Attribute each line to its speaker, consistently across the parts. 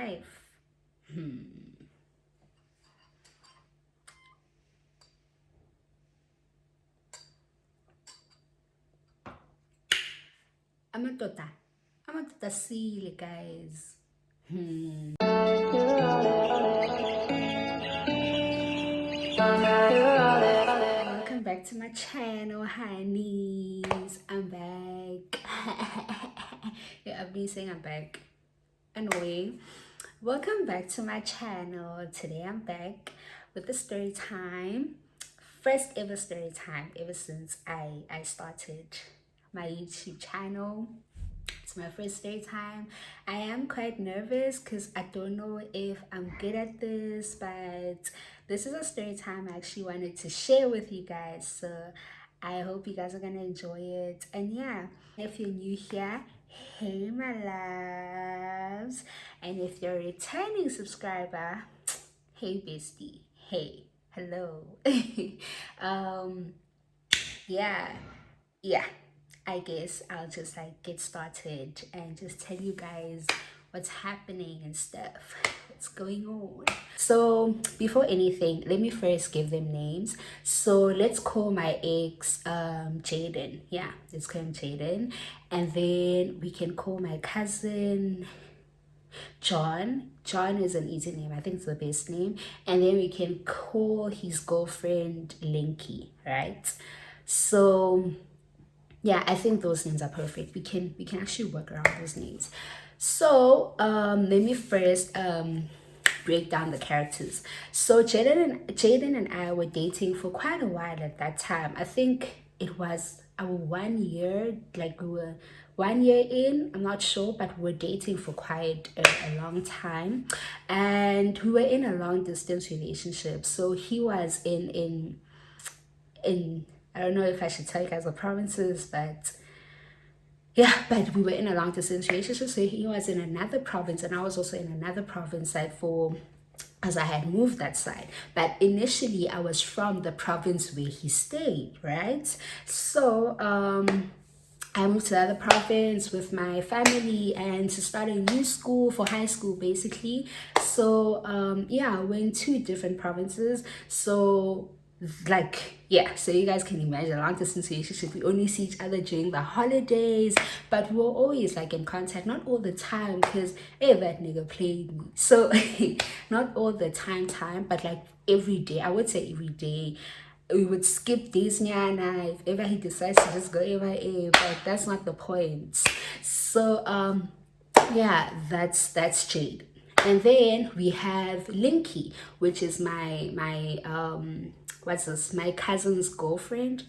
Speaker 1: life. Amadoda silly, guys. Welcome back to my channel, honeys. I'm back. Yeah, I've been saying I'm back. Anyway, welcome back to my channel. Today I'm back with the story time. First ever story time ever since I started my YouTube channel. It's my first story time. I am quite nervous because I don't know if I'm good at this, but this is a story time I actually wanted to share with you guys. So I hope you guys are gonna enjoy it. And yeah, if you're new here, hey my loves. And if you're a returning subscriber, hey bestie, hey, hello. Yeah, I guess I'll just like get started and just tell you guys what's happening and stuff, what's going on. So before anything, let me first give them names. So let's call my ex Jaden. Yeah, let's call him Jaden. And then we can call my cousin John. John is an easy name. I think it's the best name. And then we can call his girlfriend Linky, right? So yeah, I think those names are perfect. We can actually work around those names. So let me first break down the characters. So Jaden and I were dating for quite a while at that time. I think it was our 1 year, like we were 1 year in, I'm not sure, but we were dating for quite a long time. And we were in a long distance relationship. So he was in I don't know if I should tell you guys the provinces, but yeah, but we were in a long distance relationship. So he was in another province and I was also in another province as I had moved that side. But initially I was from the province where he stayed, right? So I moved to the other province with my family and to start a new school for high school, basically. So yeah, we're in two different provinces. So like, yeah, so you guys can imagine a long distance relationship. We only see each other during the holidays, but we were always like in contact, not all the time, because hey, that nigga played me. So not all the time, but like every day, I would say every day. We would skip days if ever he decides to just go MIA, but that's not the point. So yeah, that's Jade. And then we have Linky, which is my my cousin's girlfriend.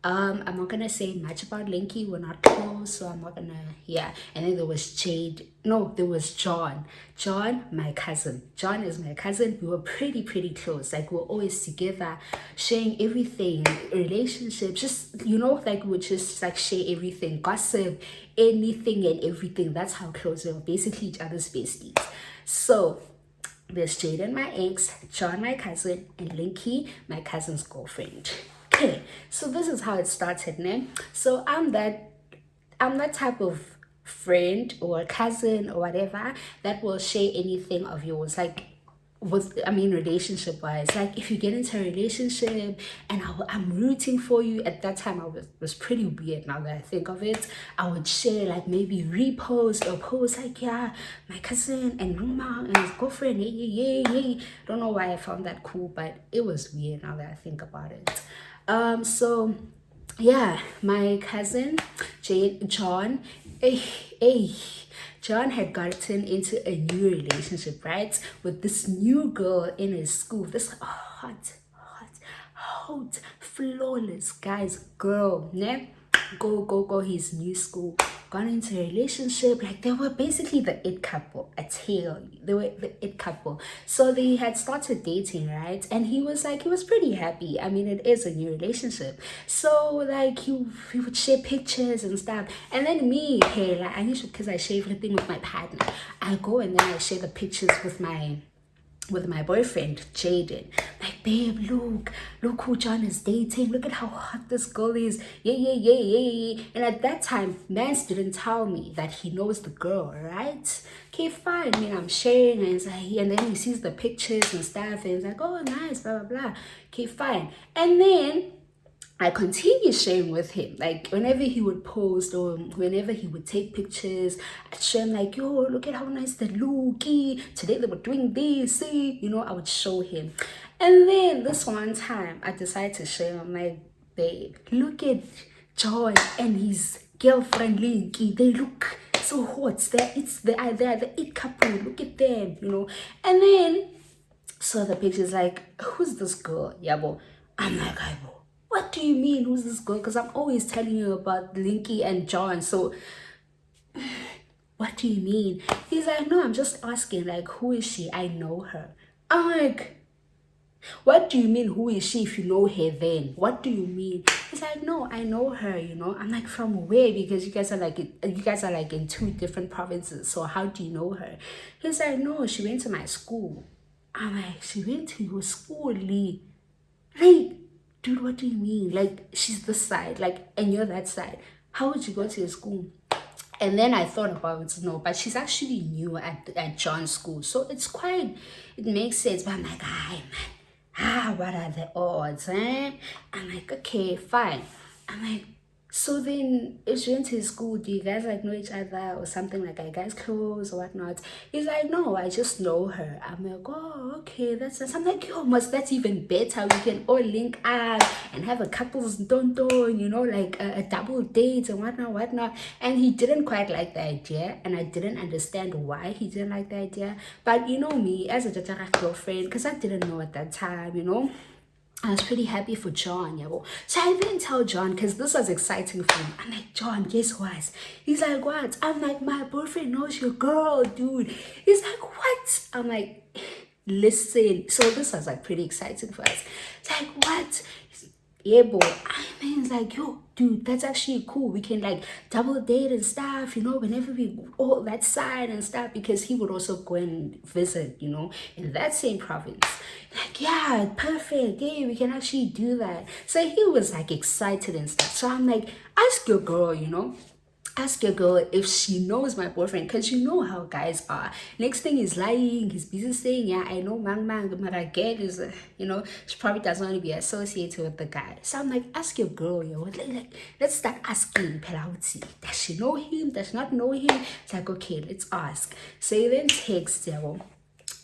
Speaker 1: I'm not gonna say much about Linky. We're not close, so I'm not gonna. Yeah. And then there was Jade. No, there was John. John, my cousin. John is my cousin. We were pretty close. Like we we're always together, sharing everything, relationships. Just like we would just like share everything, gossip, anything and everything. That's how close we were. Basically, each other's besties. So there's Jaden, my ex, John, my cousin, and Linky, my cousin's girlfriend. Okay, so this is how it started, né? So I'm that type of friend or cousin or whatever that will share anything of yours, like relationship wise. Like if you get into a relationship and I'm rooting for you. At that time I was pretty weird. Now that I think of it, I would share, like maybe repost or post like, yeah, my cousin and Ruma and his girlfriend, yay. Don't know why I found that cool, but it was weird now that I think about it. So yeah, my cousin John, John had gotten into a new relationship, right, with this new girl in his school. This hot, flawless girl, ne? Go his new school, got into a relationship. Like they were basically the it couple. I tell you, they were the it couple. So they had started dating, right? And he was pretty happy. I mean, it is a new relationship. So like he would share pictures and stuff. And then me, hey, like I need to, because I share everything with my partner. I go and then I share the pictures with my boyfriend Jaden. Like babe, look who John is dating. Look at how hot this girl is. Yeah. And at that time, Mans didn't tell me that he knows the girl, right? Okay, fine. I mean, I'm sharing, and it's like, and then he sees the pictures and stuff, and it's like, oh, nice, blah blah blah. Okay, fine. And then I continue sharing with him. Like whenever he would post or whenever he would take pictures, I'd show him like, yo, look at how nice they look. Today they were doing this, see? I would show him. And then this one time I decided to show him, I'm like, babe, look at John and his girlfriend Linky. They look so hot. They're the it couple. Look at them, And then saw the pictures like, who's this girl? Yabo. I'm like, Aibo. What do you mean, who's this girl? Because I'm always telling you about Linky and John. So, what do you mean? He's like, no, I'm just asking, like, who is she? I know her. I'm like, what do you mean, who is she if you know her then? What do you mean? He's like, no, I know her, I'm like, from where? Because you guys are like in two different provinces. So how do you know her? He's like, no, she went to my school. I'm like, she went to your school, Lee? Like, dude, what do you mean? Like, she's this side, like, and you're that side. How would you go to your school? And then I thought about it, no, but she's actually new at John's school. So it makes sense. But I'm like, man, what are the odds, eh? I'm like, okay, fine. I'm like, so then if she went to his school, do you guys like know each other or something? Like, are you guys close or whatnot? He's like, no, I just know her. I'm like, oh, okay, that's nice. I'm like, yo, that's even better. We can all link up and have a couple's don, like a double date and whatnot. And he didn't quite like the idea, and I didn't understand why he didn't like the idea. But me, as a Jajara girlfriend, because I didn't know at that time, I was pretty happy for John, So I didn't tell John because this was exciting for him. I'm like, John, guess what? He's like, what? I'm like, my boyfriend knows your girl, dude. He's like, what? I'm like, listen. So this was like pretty exciting for us. It's like, what? Yeah, boy. I mean, it's like, yo, dude, that's actually cool. We can like double date and stuff, whenever we all that side and stuff, because he would also go and visit, in that same province. Like, yeah, perfect. Yeah, we can actually do that. So he was like excited and stuff. So I'm like, ask your girl, ask your girl if she knows my boyfriend, because you know how guys are. Next thing he's lying, he's busy saying, yeah, I know man, but again is, she probably doesn't want to be associated with the guy. So I'm like, ask your girl, like, let's start asking Pelauti. Does she know him? Does she not know him? It's like, okay, let's ask. So you then text,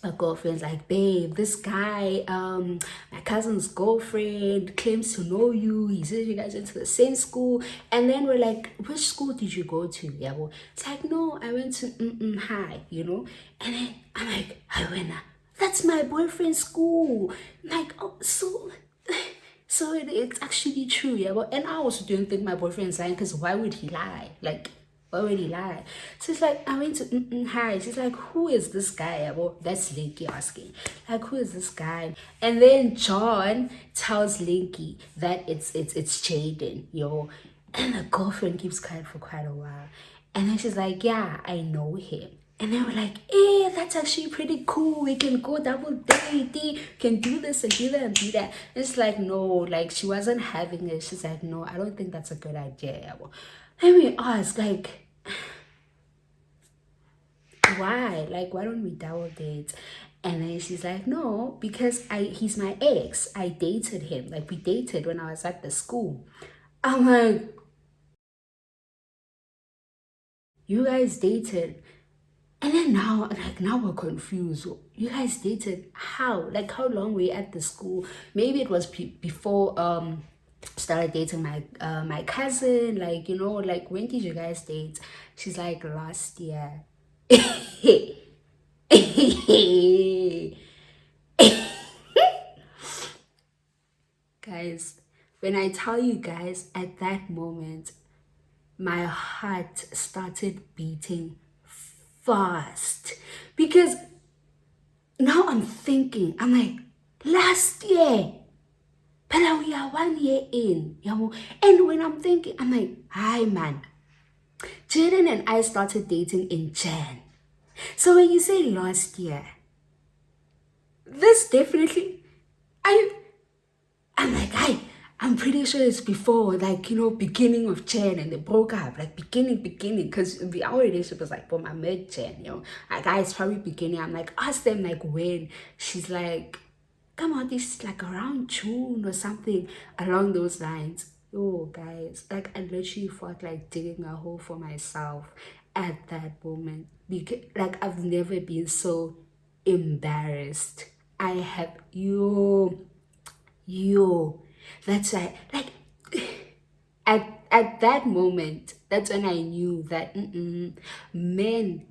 Speaker 1: my girlfriend's like, babe, this guy, my cousin's girlfriend claims to know you. He says you guys went to the same school. And then we're like, which school did you go to? Yeah, well, it's like, no, I went to High, And then I'm like, Hiwena, that's my boyfriend's school. Like, oh, so it's actually true, yeah. Well, and I also don't think my boyfriend's lying, because why would he lie? Like, why would he lie? So it's like, I went to High. She's like, who is this guy? Well, that's Linky asking. Like, who is this guy? And then John tells Linky that it's Jaden, And the girlfriend keeps quiet for quite a while. And then she's like, yeah, I know him. And then we're like, hey, that's actually pretty cool. We can go double date. Can do this and do that and do that. And it's like, no, like, she wasn't having it. She's like, no, I don't think that's a good idea. Let me ask, like, why? Like, why don't we double date? And then she's like, no, because he's my ex. I dated him. Like, we dated when I was at the school. I'm like, you guys dated? And then now we're confused. You guys dated how? Like, how long were you at the school? Maybe it was before started dating my cousin. Like, like, when did you guys date? She's like, last year. Guys, when I tell you guys, at that moment, my heart started beating fast, because now I'm thinking, I'm like, last year, but we are 1 year in, and when I'm thinking, I'm like, hi man, Jaden and I started dating in Jan. So when you say last year, this definitely, I I'm like, I'm pretty sure it's before, like, beginning of Jan, and they broke up, like, beginning, because our relationship was, like, for my mid-Jan, Like, it's probably beginning. I'm like, ask them, like, when. She's like, come on, this is, like, around June or something along those lines. Yo, guys, like, I literally felt like digging a hole for myself at that moment. Because, like, I've never been so embarrassed. I have, yo, that's like at that moment, that's when I knew that men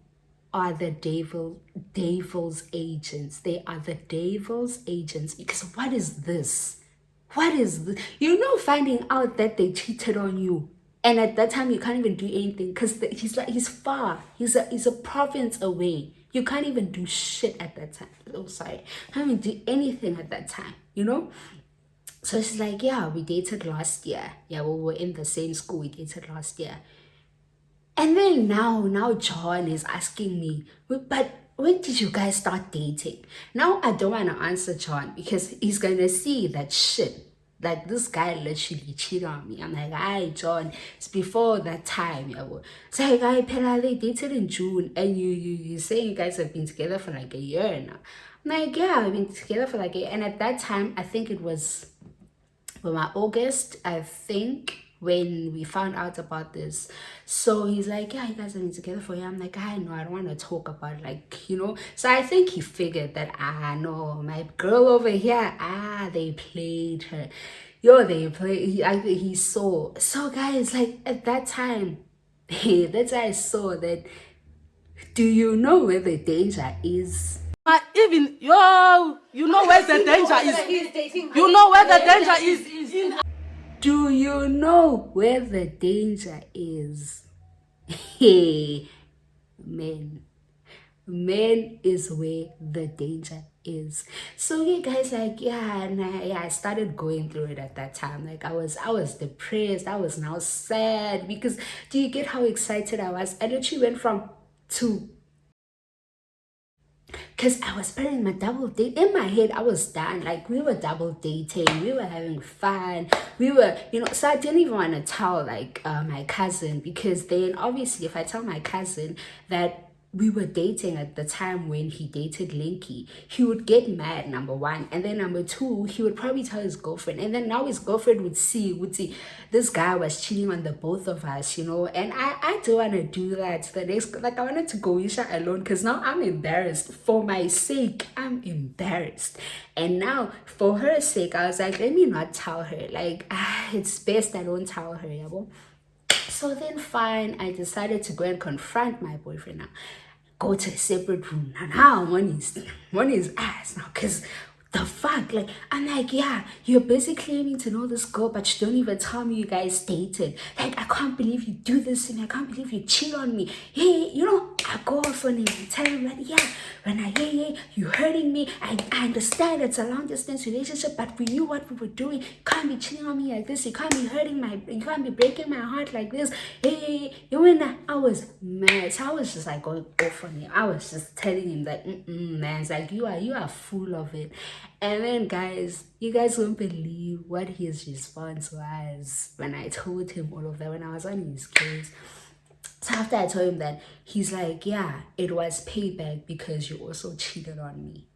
Speaker 1: are the devil's agents. They are the devil's agents. Because what is this? What is this? Finding out that they cheated on you, and at that time you can't even do anything because he's far. He's a province away. You can't even do shit at that time. Oh, sorry, can't even do anything at that time. So she's like, yeah, we dated last year. Yeah, we were in the same school. We dated last year. And then now John is asking me, but when did you guys start dating? Now I don't want to answer John because he's going to see that shit. Like, this guy literally cheated on me. I'm like, hi, John, it's before that time. Yeah, it's like, I Pella, they dated in June, and you saying you guys have been together for like a year now. I'm like, yeah, I've been together for like a year. And at that time, I think it was my August, I think, when we found out about this. So he's like, yeah, you guys have been together for a year. I'm like, I know, I don't want to talk about it, like. So I think he figured that, no, my girl over here, they played her. Yo, they played, I think he saw. So guys, like, at that time, that's why I saw that. Do you know where the danger is?
Speaker 2: Even you know where the danger is. You know where the danger is.
Speaker 1: Do you know where the danger is? Hey, men. Men is where the danger is. So yeah, guys, like, yeah, and I started going through it at that time. Like, I was depressed. I was now sad because, do you get how excited I was? I literally went from two. Because I was planning my double date. In my head, I was done. Like, we were double dating. We were having fun. We were, so I didn't even want to tell, like, my cousin. Because then, obviously, if I tell my cousin that we were dating at the time when he dated Linky, he would get mad, number one. And then number two, he would probably tell his girlfriend. And then now his girlfriend would see this guy was cheating on the both of us. And I don't want to do that. The next, like, I wanted to go Isha alone because now I'm embarrassed. For my sake, I'm embarrassed. And now, for her sake, I was like, let me not tell her. Like, it's best I don't tell her, yabo. So then, fine, I decided to go and confront my boyfriend now. Go to a separate room. Now I'm on his ass now, because the fuck? Like, I'm like, yeah, you're busy claiming to know this girl, but you don't even tell me you guys dated. Like, I can't believe you do this to me. I can't believe you cheat on me. Hey, I go off on him and tell him that, yeah, when you hurting me. I understand it's a long distance relationship, but we knew what we were doing. You can't be cheating on me like this. You can't be you can't be breaking my heart like this. I was mad. So I was just like going off on him. I was just telling him that, man, it's like, you are full of it. And then, guys, you guys won't believe what his response was when I told him all of that, when I was on his case. So after I told him that, he's like, yeah, it was payback because you also cheated on me.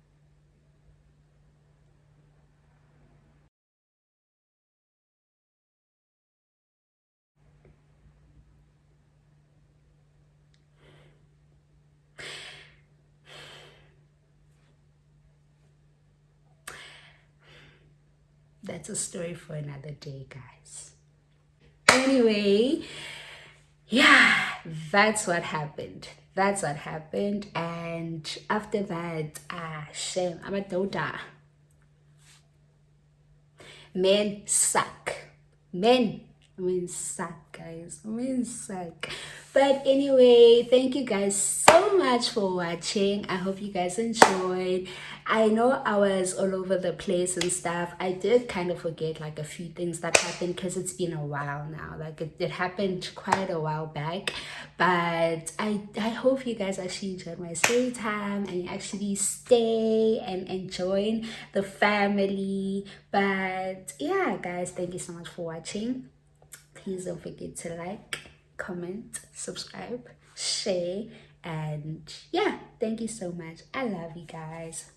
Speaker 1: That's a story for another day, guys. Anyway, yeah, that's what happened. That's what happened. And after that, shame, I'm a daughter. Men suck. Men I'm in suck, guys. I'm in suck. But anyway, thank you guys so much for watching. I hope you guys enjoyed. I know I was all over the place and stuff. I did kind of forget like a few things that happened because it's been a while now. Like it happened quite a while back. But I hope you guys actually enjoyed my story time and you actually stay and join the family. But yeah, guys, thank you so much for watching. Please don't forget to like, comment, subscribe, share, and yeah, thank you so much. I love you guys.